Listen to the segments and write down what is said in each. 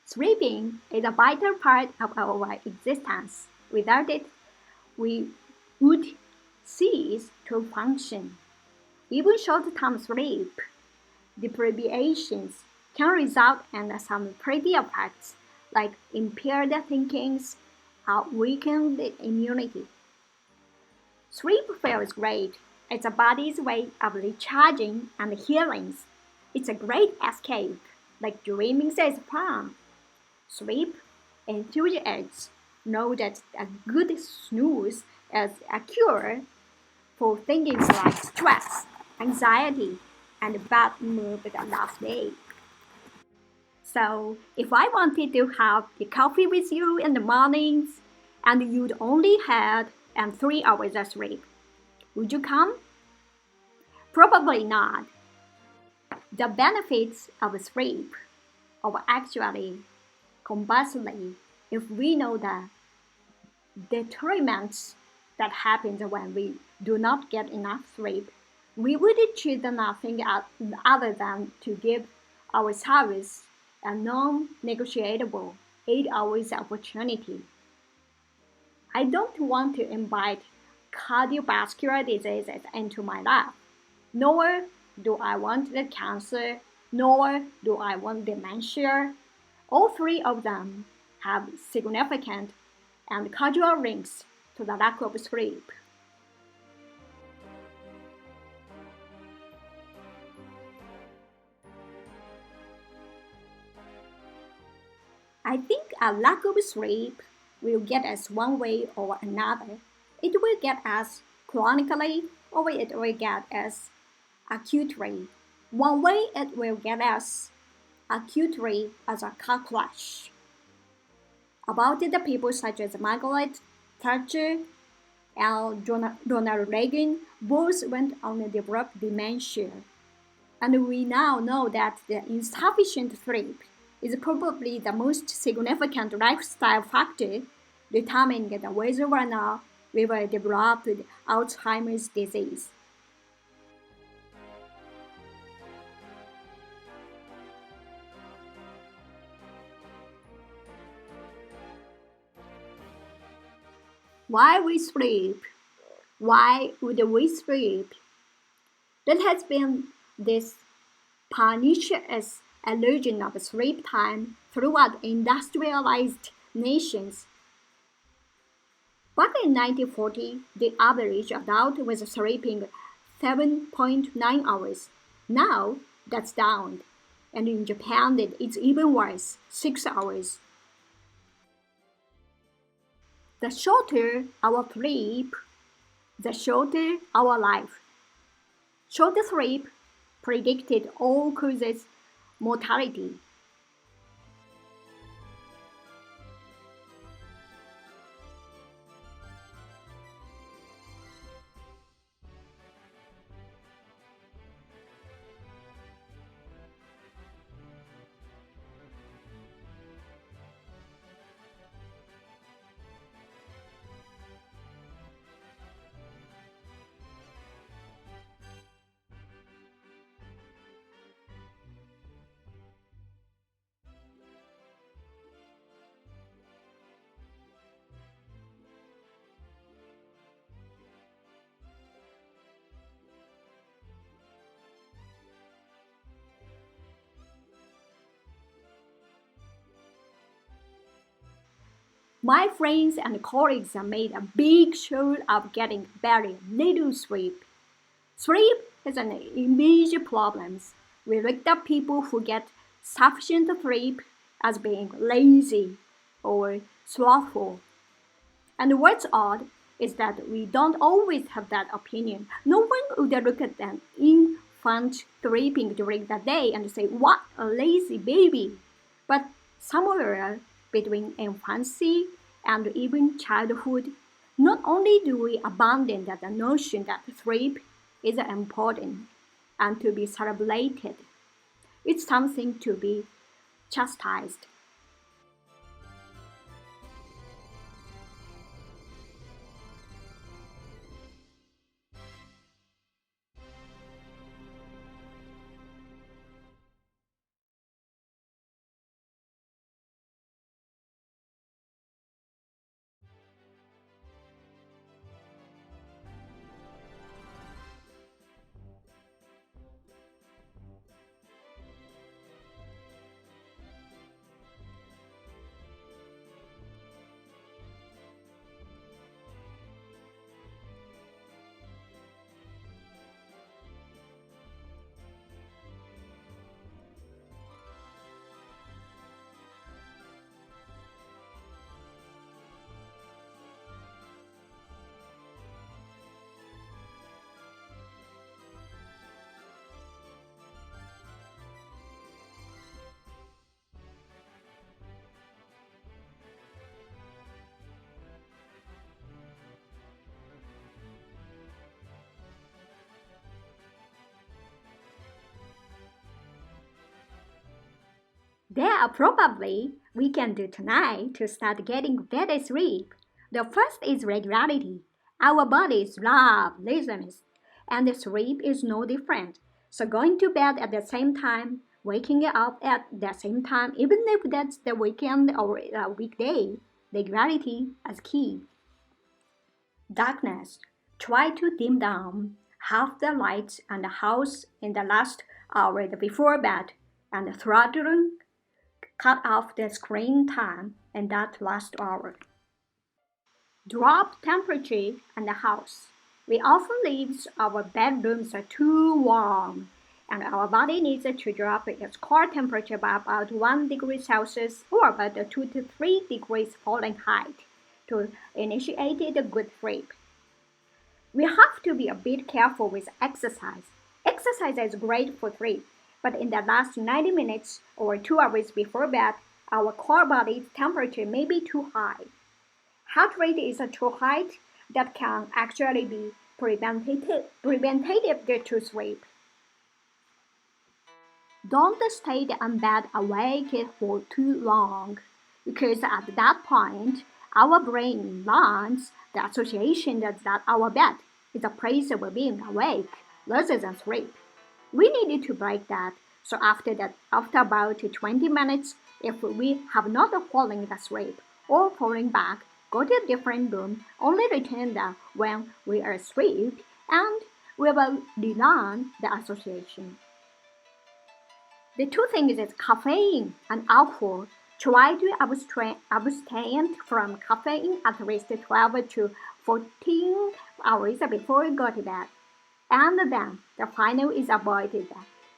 Sleeping is a vital part of our existence. Without it, we would cease to function. Even short-term sleep deprivations can result in some pretty effects like impaired thinking or weakened immunity. Sleep feels great. It's a body's way of recharging and healing. It's a great escape, like dreaming says fun. Sleep enthusiasts know that a good snooze is a cure for things like stress, anxiety, and bad mood the last day. So, if I wanted to have the coffee with you in the mornings and you'd only had 3 hours of sleep, would you come? Probably not. The benefits of sleep are actually conversely if we know the detriments that happens when we do not get enough sleep, we would choose nothing other than to give ourselves a non-negotiable 8 hours opportunity. I don't want to invite cardiovascular diseases into my life, nor do I want the cancer, nor do I want dementia. All three of them have significant and causal links to the lack of sleep. I think a lack of sleep will get us one way or another. It will get us chronically or it will get us acutely. One way it will get us acutely as a car crash. About it, the people such as Margaret Thatcher and Ronald Reagan both went on to develop dementia. And we now know that the insufficient sleep is probably the most significant lifestyle factor determining whether or not we will develop Alzheimer's disease. Why we sleep? Why would we sleep? There has been this pernicious illusion of sleep time throughout industrialized nations. Back in 1940, the average adult was sleeping 7.9 hours. Now, that's down. And in Japan, it's even worse 6 hours. The shorter our sleep, the shorter our life. Shorter sleep predicted all causes mortality. My friends and colleagues have made a big show of getting very little sleep. Sleep is an image problem. We look at people who get sufficient sleep as being lazy or slothful. And what's odd is that we don't always have that opinion. No one would look at an infant sleeping during the day and say, "What a lazy baby." But somewhere between infancy and even childhood, not only do we abandon that notion that sleep is important and to be celebrated, it's something to be chastised. There are probably we can do tonight to start getting better sleep. The first is regularity. Our bodies love laziness, and the sleep is no different. So going to bed at the same time, waking up at the same time, even if that's the weekend or a weekday, regularity is key. Darkness. Try to dim down half the lights in the house in the last hour before bed and throttle cut off the screen time in that last hour. Drop temperature in the house. We often leave our bedrooms too warm, and our body needs to drop its core temperature by about 1 degree Celsius or about 2 to 3 degrees Fahrenheit to initiate a good sleep. We have to be a bit careful with exercise. Exercise is great for sleep, but in the last 90 minutes or 2 hours before bed, our core body temperature may be too high. Heart rate is too high that can actually be preventative to sleep. Don't stay in bed awake for too long, because at that point, our brain learns the association that our bed is a place of being awake rather than sleep. We needed to break that. So after about 20 minutes, if we have not fallen asleep or falling back, go to a different room, only return that when we are asleep, and we will relearn the association. The two things is caffeine and alcohol. Try to abstain from caffeine at least 12 to 14 hours before you go to bed. And then the final is avoid the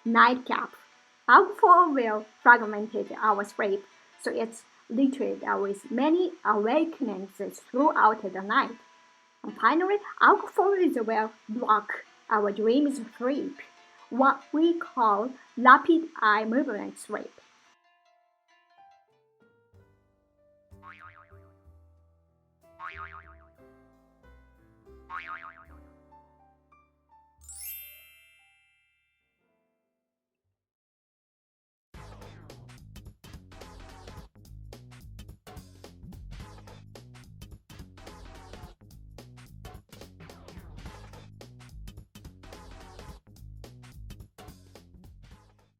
nightcap. Alcohol will fragment our sleep, so it's littered with many awakenings throughout the night. And finally, alcohol will block our dream sleep, what we call rapid eye movement sleep.